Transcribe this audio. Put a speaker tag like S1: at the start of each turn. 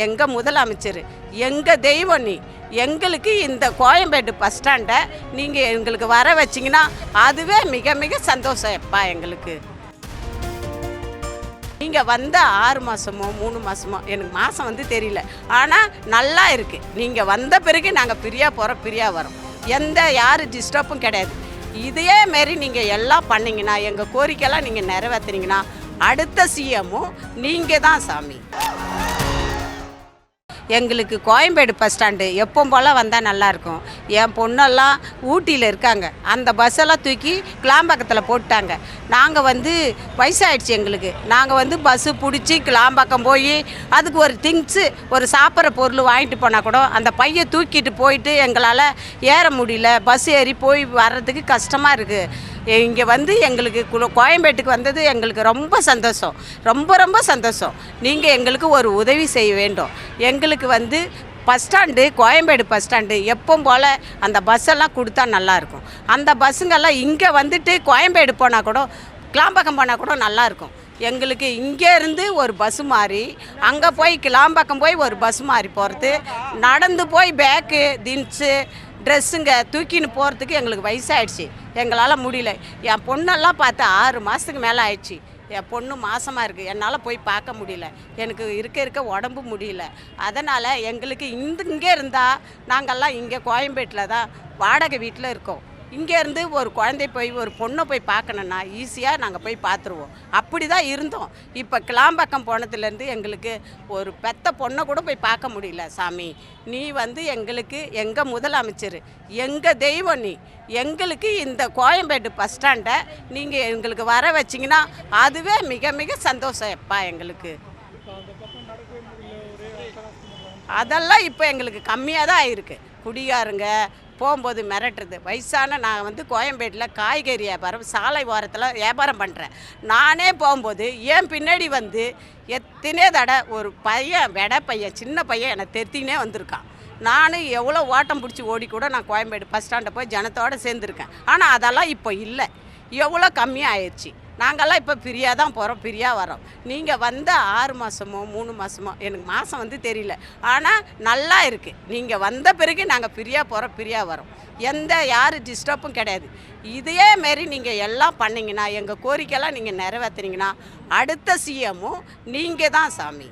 S1: எங்க முதலமைச்சர் எங்க தெய்வம் நீ எங்களுக்கு இந்த கோயம்பேடு பஸ் ஸ்டாண்டை நீங்க எங்களுக்கு வர வச்சிங்கன்னா அதுவே மிக மிக சந்தோஷம் எப்பா எங்களுக்கு. நீங்கள் வந்த 6 மாதமோ 3 மாதமோ எனக்கு மாதம் வந்து தெரியல, ஆனால் நல்லா இருக்குது. நீங்கள் வந்த பிறகு நாங்கள் ஃப்ரீயாக போகிறோம், ஃப்ரீயாக வரோம், யார் டிஸ்டர்பும் கிடையாது. இதே மாரி நீங்கள் எல்லாம் பண்ணிங்கன்னா எங்கள் கோரிக்கையெல்லாம் நீங்கள் நிறைவேற்றுனீங்கன்னா அடுத்த சிஎம்மும் நீங்கள் தான் சாமி. எங்களுக்கு கோயம்பேடு பஸ் ஸ்டாண்டு எப்போ போல் வந்தால் நல்லாயிருக்கும். என் பொண்ணெல்லாம் ஊட்டியில் இருக்காங்க, அந்த பஸ்ஸெல்லாம் தூக்கி கிளாம்பாக்கத்தில் போட்டாங்க. நாங்கள் வயசாகிடுச்சு எங்களுக்கு. நாங்கள் பஸ்ஸு பிடிச்சி கிளாம்பாக்கம் போய் அதுக்கு ஒரு திங்ஸு ஒரு சாப்பிட்ற பொருள் வாங்கிட்டு போனால் கூட அந்த பையை தூக்கிட்டு போயிட்டு எங்களால் ஏற முடியல. பஸ் ஏறி போய் வர்றதுக்கு கஷ்டமாக இருக்குது. இங்கே எங்களுக்கு கோயம்பேட்டுக்கு வந்தது எங்களுக்கு ரொம்ப சந்தோஷம், ரொம்ப ரொம்ப சந்தோஷம். நீங்கள் எங்களுக்கு ஒரு உதவி செய்ய வேண்டும். எங்களுக்கு bus stand Koyambedu bus stand எப்போ போல் அந்த பஸ்ஸெல்லாம் கொடுத்தா நல்லாயிருக்கும். அந்த பஸ்ஸுங்கெல்லாம் இங்கே கோயம்பேடு போனால் கூட கிளாம்பாக்கம் போனால் கூட நல்லாயிருக்கும். எங்களுக்கு இங்கேருந்து ஒரு பஸ்ஸு மாறி அங்கே போய் கிளாம்பாக்கம் போய் ஒரு பஸ் மாறி போகிறது, நடந்து போய் பேக்கு திங்ஸு ட்ரெஸ்ஸுங்க தூக்கின்னு போகிறதுக்கு எங்களுக்கு வயசாகிடுச்சு, எங்களால் முடியல. என் பொண்ணெல்லாம் பார்த்து 6 மாதத்துக்கு மேலே ஆயிடுச்சு. என் பொண்ணு மாசமாக இருக்குது, என்னால் போய் பார்க்க முடியல, எனக்கு இருக்க உடம்பு முடியல. அதனால் எங்களுக்கு இங்கே இருந்தால் நாங்கள்லாம் இங்கே கோயம்பேட்டில் தான் வாடகை வீட்டில் இருக்கோம். இங்கேருந்து ஒரு குழந்தை போய் ஒரு பொண்ணை போய் பார்க்கணுன்னா ஈஸியாக நாங்கள் போய் பார்த்துருவோம். அப்படி தான் இருந்தோம். இப்போ கிளாம்பாக்கம் போனதுலேருந்து எங்களுக்கு ஒரு பெத்த பொண்ணை கூட போய் பார்க்க முடியல. சாமி, நீ எங்களுக்கு எங்கள் முதலமைச்சர் எங்கள் தெய்வம் நீ எங்களுக்கு இந்த கோயம்பேடு பஸ் ஸ்டாண்டை நீங்கள் எங்களுக்கு வர வச்சிங்கன்னா அதுவே மிக மிக சந்தோஷம் எப்பா எங்களுக்கு. அதெல்லாம் இப்போ எங்களுக்கு கம்மியாக தான் ஆயிருக்கு. குடிகாரங்க போகும்போது மிரட்டுறது. வயசான நான் கோயம்பேட்டில் காய்கறி வியாபாரம் சாலை ஓரத்தில் வியாபாரம் பண்ணுறேன். நானே போகும்போது என் பின்னாடி எத்தனை தடவை ஒரு பையன் பையன் சின்ன பையன் என்னை தெத்தினே வந்திருக்கான். நானும் எவ்வளோ ஓட்டம் பிடிச்சி ஓடி கூட நான் கோயம்பேடு பஸ் ஸ்டாண்டை போய் ஜனத்தோடு சேர்ந்துருக்கேன். ஆனால் அதெல்லாம் இப்போ இல்லை, எவ்வளோ கம்மியாக ஆயிடுச்சு. நாங்கள்லாம் இப்போ ஃப்ரீயாக தான் போகிறோம், ஃப்ரீயாக வரோம். நீங்கள் 6 மாதமோ 3 மாதமோ எனக்கு மாதம் தெரியல, ஆனால் நல்லா இருக்குது. நீங்கள் வந்த பிறகு நாங்கள் ஃப்ரீயாக போகிறோம், ஃப்ரீயாக வரோம், யார் டிஸ்டர்பும் கிடையாது. இதே மாரி நீங்கள் எல்லாம் பண்ணிங்கன்னா எங்கள் கோரிக்கையெல்லாம் நீங்கள் நிறைவேற்றுனீங்கன்னா அடுத்த சிஎம்மும் நீங்கள் தான் சாமி.